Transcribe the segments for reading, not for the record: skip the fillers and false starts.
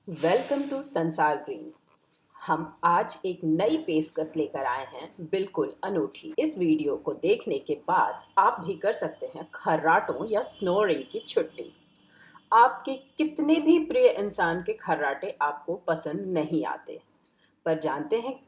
Welcome to संसार green. हम आज एक नई पेशकश लेकर आए हैं, बिल्कुल अनूठी। इस वीडियो को देखने के बाद आप भी कर सकते हैं खर्राटों या स्नोरिंग की छुट्टी। आपके कितने भी प्रिय इंसान के खर्राटे आपको पसंद नहीं आते, पर जानते हैं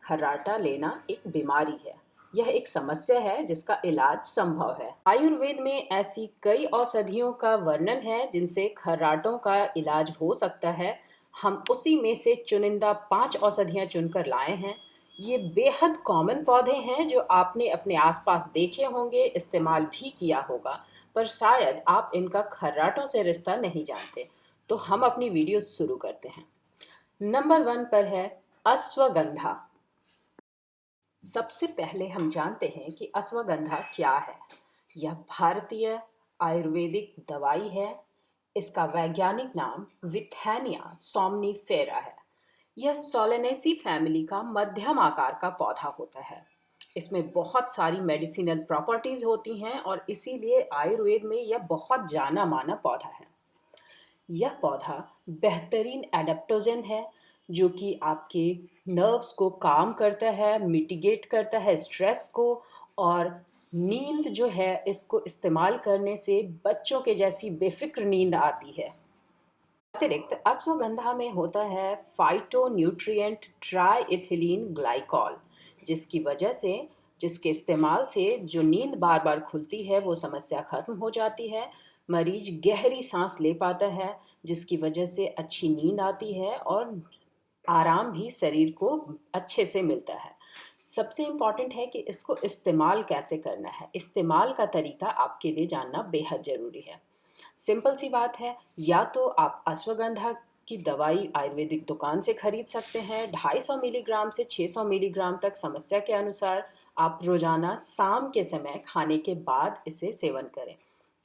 खर्राटा लेना एक बीमारी है। यह एक समस्या है जिसका इलाज संभव है। आयुर्वेद में ऐसी कई औषधियों का वर्णन है जिनसे खर्राटों का इलाज हो सकता है। हम उसी में से चुनिंदा 5 औषधियाँ चुनकर लाए हैं। ये बेहद कॉमन पौधे हैं जो आपने अपने आसपास देखे होंगे, इस्तेमाल भी किया होगा, पर शायद आप इनका खर्राटों से रिश्ता नहीं जानते। तो हम अपनी वीडियो शुरू करते हैं। नंबर 1 पर है अश्वगंधा। सबसे पहले हम जानते हैं कि अश्वगंधा क्या है। यह भारतीय आयुर्वेदिक दवाई है। इसका वैज्ञानिक नाम विथेनिया सोमनिफेरा है। यह सोलेनेसी फैमिली का मध्यम आकार का पौधा होता है। इसमें बहुत सारी मेडिसिनल प्रॉपर्टीज होती हैं और इसीलिए आयुर्वेद में यह बहुत जाना माना पौधा है। यह पौधा बेहतरीन एडेप्टोजन है जो कि आपके नर्व्स को काम करता है, मिटिगेट करता है स्ट्रेस को, और नींद जो है इसको इस्तेमाल करने से बच्चों के जैसी बेफिक्र नींद आती है। अतिरिक्त अश्वगंधा में होता है phyto nutrient try ethylene glycol, जिसकी वजह से जिसके इस्तेमाल से जो नींद बार बार खुलती है वो समस्या खत्म हो जाती है। मरीज गहरी सांस ले पाता है जिसकी वजह से अच्छी नींद आती है और आराम भी शरीर को अच्छे से मिलता है। सबसे इम्पॉर्टेंट है कि इसको इस्तेमाल कैसे करना है। इस्तेमाल का तरीका आपके लिए जानना बेहद ज़रूरी है। सिंपल सी बात है, या तो आप अश्वगंधा की दवाई आयुर्वेदिक दुकान से खरीद सकते हैं। 250 मिलीग्राम से 600 मिलीग्राम तक समस्या के अनुसार आप रोजाना शाम के समय खाने के बाद इसे सेवन करें।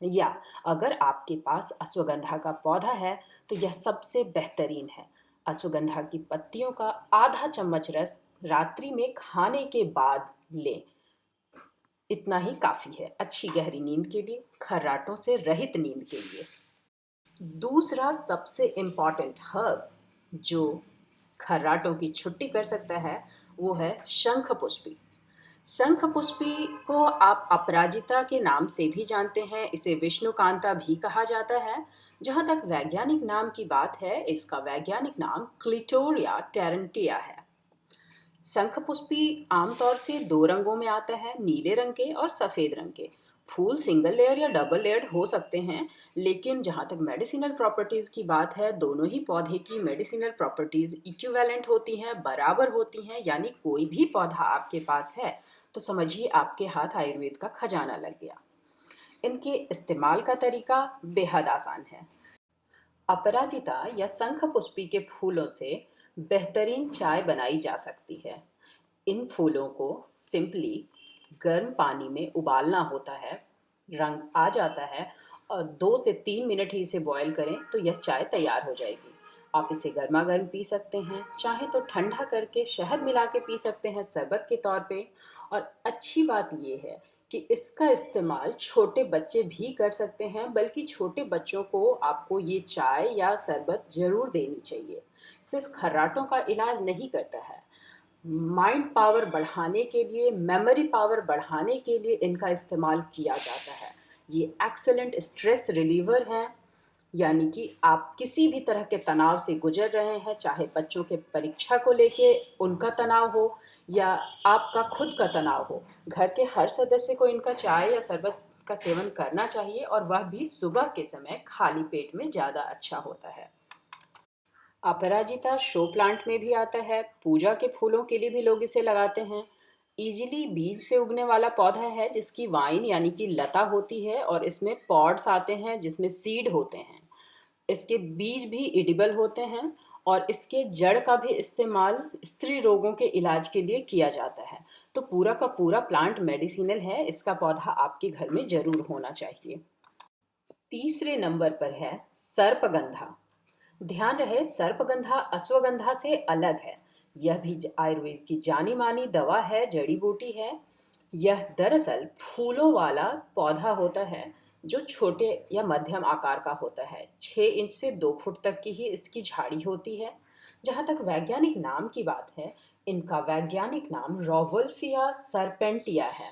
या अगर आपके पास अश्वगंधा का पौधा है तो यह सबसे बेहतरीन है। अश्वगंधा की पत्तियों का आधा चम्मच रस रात्रि में खाने के बाद लें। इतना ही काफ़ी है अच्छी गहरी नींद के लिए, खर्राटों से रहित नींद के लिए। दूसरा सबसे इम्पॉर्टेंट हर्ब जो खर्राटों की छुट्टी कर सकता है वो है शंख पुष्पी। शंख पुष्पी को आप अपराजिता के नाम से भी जानते हैं। इसे विष्णुकांता भी कहा जाता है। जहाँ तक वैज्ञानिक नाम की बात है, इसका वैज्ञानिक नाम क्लिटोरिया टेरेंटिया है। शंखपुष्पी आमतौर से 2 रंगों में आता है, नीले रंग के और सफ़ेद रंग के। फूल सिंगल लेयर या डबल लेयर्ड हो सकते हैं, लेकिन जहाँ तक मेडिसिनल प्रॉपर्टीज़ की बात है, दोनों ही पौधे की मेडिसिनल प्रॉपर्टीज़ इक्विवेलेंट होती हैं, बराबर होती हैं। यानी कोई भी पौधा आपके पास है तो समझिए आपके हाथ आयुर्वेद का खजाना लग गया। इनके इस्तेमाल का तरीका बेहद आसान है। अपराजिता या शंख पुष्पी के फूलों से बेहतरीन चाय बनाई जा सकती है। इन फूलों को सिंपली गर्म पानी में उबालना होता है, रंग आ जाता है और 2 से 3 मिनट ही इसे बॉयल करें तो यह चाय तैयार हो जाएगी। आप इसे गर्मा गर्म पी सकते हैं, चाहे तो ठंडा करके शहद मिला के पी सकते हैं शरबत के तौर पे। और अच्छी बात यह है कि इसका इस्तेमाल छोटे बच्चे भी कर सकते हैं, बल्कि छोटे बच्चों को आपको ये चाय या शरबत ज़रूर देनी चाहिए। सिर्फ खर्राटों का इलाज नहीं करता है, माइंड पावर बढ़ाने के लिए, मेमोरी पावर बढ़ाने के लिए इनका इस्तेमाल किया जाता है। ये एक्सेलेंट स्ट्रेस रिलीवर हैं। यानी कि आप किसी भी तरह के तनाव से गुजर रहे हैं, चाहे बच्चों के परीक्षा को लेके उनका तनाव हो या आपका खुद का तनाव हो, घर के हर सदस्य को इनका चाय या शरबत का सेवन करना चाहिए, और वह भी सुबह के समय खाली पेट में ज़्यादा अच्छा होता है। अपराजिता शो प्लांट में भी आता है। पूजा के फूलों के लिए भी लोग इसे लगाते हैं। इजीली बीज से उगने वाला पौधा है जिसकी वाइन यानी कि लता होती है, और इसमें पॉड्स आते हैं जिसमें सीड होते हैं। इसके बीज भी एडिबल होते हैं और इसके जड़ का भी इस्तेमाल स्त्री रोगों के इलाज के लिए किया जाता है। तो पूरा का पूरा प्लांट मेडिसिनल है। इसका पौधा आपके घर में जरूर होना चाहिए। तीसरे नंबर पर है सर्पगंधा। ध्यान रहे, सर्पगंधा अश्वगंधा से अलग है। यह भी आयुर्वेद की जानी मानी दवा है, जड़ी बूटी है। यह दरअसल फूलों वाला पौधा होता है जो छोटे या मध्यम आकार का होता है। 6 इंच से 2 फुट तक की ही इसकी झाड़ी होती है। जहाँ तक वैज्ञानिक नाम की बात है, इनका वैज्ञानिक नाम रोवल्फिया सर्पेंटिया है।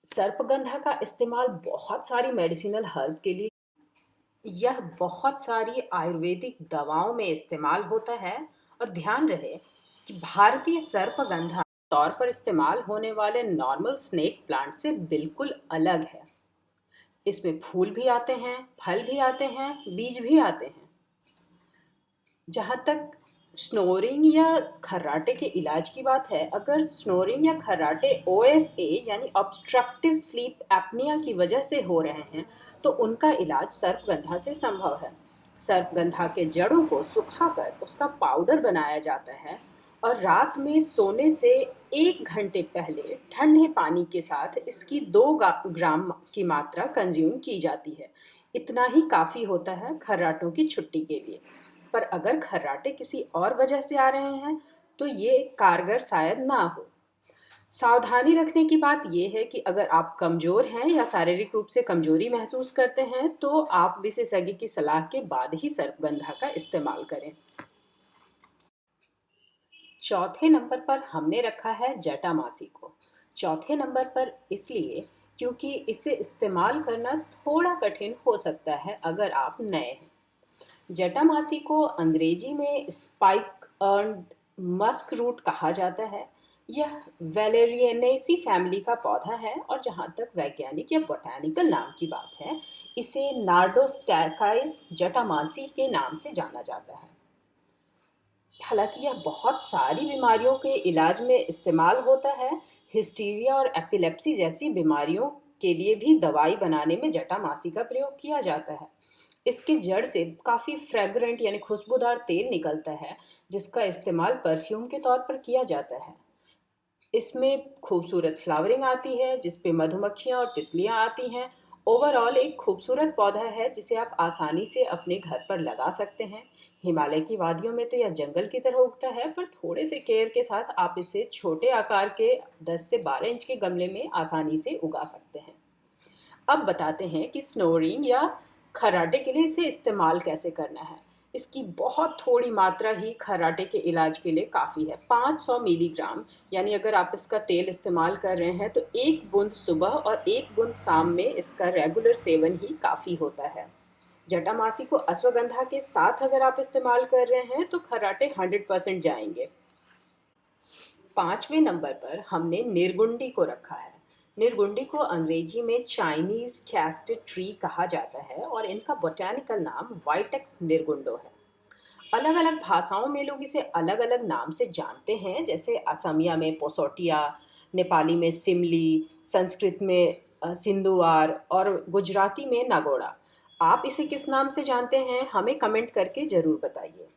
सर्पगंधा का इस्तेमाल बहुत सारी मेडिसिनल हर्ब के लिए, यह बहुत सारी आयुर्वेदिक दवाओं में इस्तेमाल होता है। और ध्यान रहे कि भारतीय सर्पगंधा तौर पर इस्तेमाल होने वाले नॉर्मल स्नेक प्लांट से बिल्कुल अलग है। इसमें फूल भी आते हैं, फल भी आते हैं, बीज भी आते हैं। जहाँ तक स्नोरिंग या खर्राटे के इलाज की बात है, अगर स्नोरिंग या खर्राटे OSA यानी ऑब्स्ट्रक्टिव स्लीप एपनिया की वजह से हो रहे हैं, तो उनका इलाज सर्पगंधा से संभव है। सर्पगंधा के जड़ों को सुखाकर उसका पाउडर बनाया जाता है और रात में सोने से 1 घंटे पहले ठंडे पानी के साथ इसकी 2 ग्राम की मात्रा कंज्यूम की जाती है। इतना ही काफ़ी होता है खर्राटों की छुट्टी के लिए। पर अगर खर्राटे किसी और वजह से आ रहे हैं, तो ये कारगर शायद ना हो। सावधानी रखने की बात यह है कि अगर आप कमज़ोर हैं या शारीरिक रूप से कमजोरी महसूस करते हैं, तो आप विशेषज्ञ की सलाह के बाद ही सर्पगंधा का इस्तेमाल करें। चौथे नंबर पर हमने रखा है जटामासी को। चौथे नंबर पर इसलिए क्योंकि इसे इस्तेमाल करना थोड़ा कठिन हो सकता है अगर आप नए हैं। जटामासी को अंग्रेजी में स्पाइक अर्न्ड मस्क रूट कहा जाता है। यह वेलेरियनेसी फैमिली का पौधा है और जहाँ तक वैज्ञानिक या बोटैनिकल नाम की बात है, इसे नार्डोस्टैकाइस जटामासी के नाम से जाना जाता है। हालांकि यह बहुत सारी बीमारियों के इलाज में इस्तेमाल होता है। हिस्टीरिया और एपिलेप्सी जैसी बीमारियों के लिए भी दवाई बनाने में जटामासी का प्रयोग किया जाता है। इसके जड़ से काफ़ी फ्रेग्रेंट यानी खुशबूदार तेल निकलता है, जिसका इस्तेमाल परफ्यूम के तौर पर किया जाता है। इसमें खूबसूरत फ्लावरिंग आती है, जिस पे मधुमक्खियाँ और तितलियाँ आती हैं। ओवरऑल एक खूबसूरत पौधा है जिसे आप आसानी से अपने घर पर लगा सकते हैं। हिमालय की वादियों में तो यह जंगल की तरह उगता है, पर थोड़े से केयर के साथ आप इसे छोटे आकार के 10 से 12 इंच के गमले में आसानी से उगा सकते हैं। अब बताते हैं कि स्नोरिंग या खर्राटे के लिए इसे इस्तेमाल कैसे करना है। इसकी बहुत थोड़ी मात्रा ही खर्राटे के इलाज के लिए काफ़ी है। 500 मिलीग्राम, यानी अगर आप इसका तेल इस्तेमाल कर रहे हैं तो 1 बूंद सुबह और 1 बूंद शाम में इसका रेगुलर सेवन ही काफ़ी होता है। जटामासी को अश्वगंधा के साथ अगर आप इस्तेमाल कर रहे हैं तो खर्राटे 100% जाएंगे। 5वें नंबर पर हमने निर्गुंडी को रखा है। निर्गुंडी को अंग्रेजी में चाइनीज कैस्टेड ट्री कहा जाता है और इनका बोटैनिकल नाम वाइटेक्स निर्गुंडो है। अलग अलग भाषाओं में लोग इसे अलग अलग नाम से जानते हैं, जैसे असमिया में पोसोटिया, नेपाली में सिमली, संस्कृत में सिंधुआर और गुजराती में नागोड़ा। आप इसे किस नाम से जानते हैं, हमें कमेंट करके ज़रूर बताइए।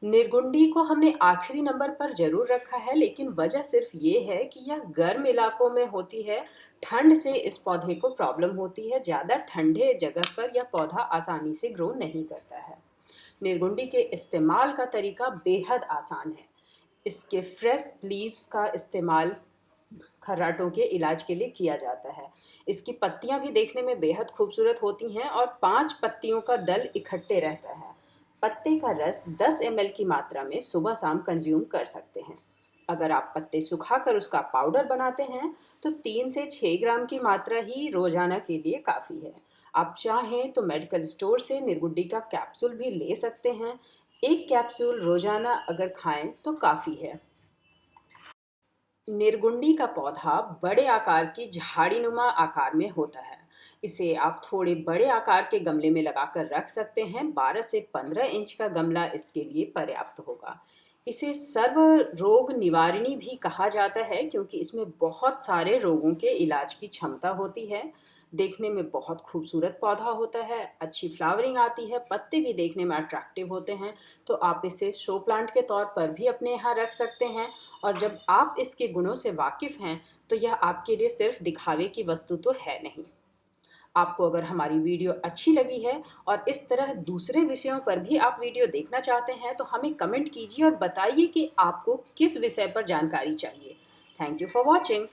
निर्गुंडी को हमने आखिरी नंबर पर जरूर रखा है, लेकिन वजह सिर्फ ये है कि यह गर्म इलाकों में होती है। ठंड से इस पौधे को प्रॉब्लम होती है। ज़्यादा ठंडे जगह पर यह पौधा आसानी से ग्रो नहीं करता है। निर्गुंडी के इस्तेमाल का तरीका बेहद आसान है। इसके फ्रेश लीव्स का इस्तेमाल खर्राटों के इलाज के लिए किया जाता है। इसकी पत्तियां भी देखने में बेहद खूबसूरत होती हैं और 5 पत्तियों का दल इकट्ठे रहता है। पत्ते का रस 10 ml की मात्रा में सुबह शाम कंज्यूम कर सकते हैं। अगर आप पत्ते सुखाकर उसका पाउडर बनाते हैं तो 3 से 6 ग्राम की मात्रा ही रोजाना के लिए काफ़ी है। आप चाहें तो मेडिकल स्टोर से निर्गुंडी का कैप्सूल भी ले सकते हैं। एक कैप्सूल रोजाना अगर खाएं तो काफ़ी है। निर्गुंडी का पौधा बड़े आकार की झाड़ीनुमा आकार में होता है। इसे आप थोड़े बड़े आकार के गमले में लगाकर रख सकते हैं। 12 से 15 इंच का गमला इसके लिए पर्याप्त होगा। इसे सर्व रोग निवारणी भी कहा जाता है क्योंकि इसमें बहुत सारे रोगों के इलाज की क्षमता होती है। देखने में बहुत खूबसूरत पौधा होता है, अच्छी फ्लावरिंग आती है, पत्ते भी देखने में अट्रैक्टिव होते हैं। तो आप इसे शो प्लांट के तौर पर भी अपने यहाँ रख सकते हैं। और जब आप इसके गुणों से वाकिफ़ हैं तो यह आपके लिए सिर्फ दिखावे की वस्तु तो है नहीं। आपको अगर हमारी वीडियो अच्छी लगी है और इस तरह दूसरे विषयों पर भी आप वीडियो देखना चाहते हैं तो हमें कमेंट कीजिए और बताइए कि आपको किस विषय पर जानकारी चाहिए। Thank you for watching.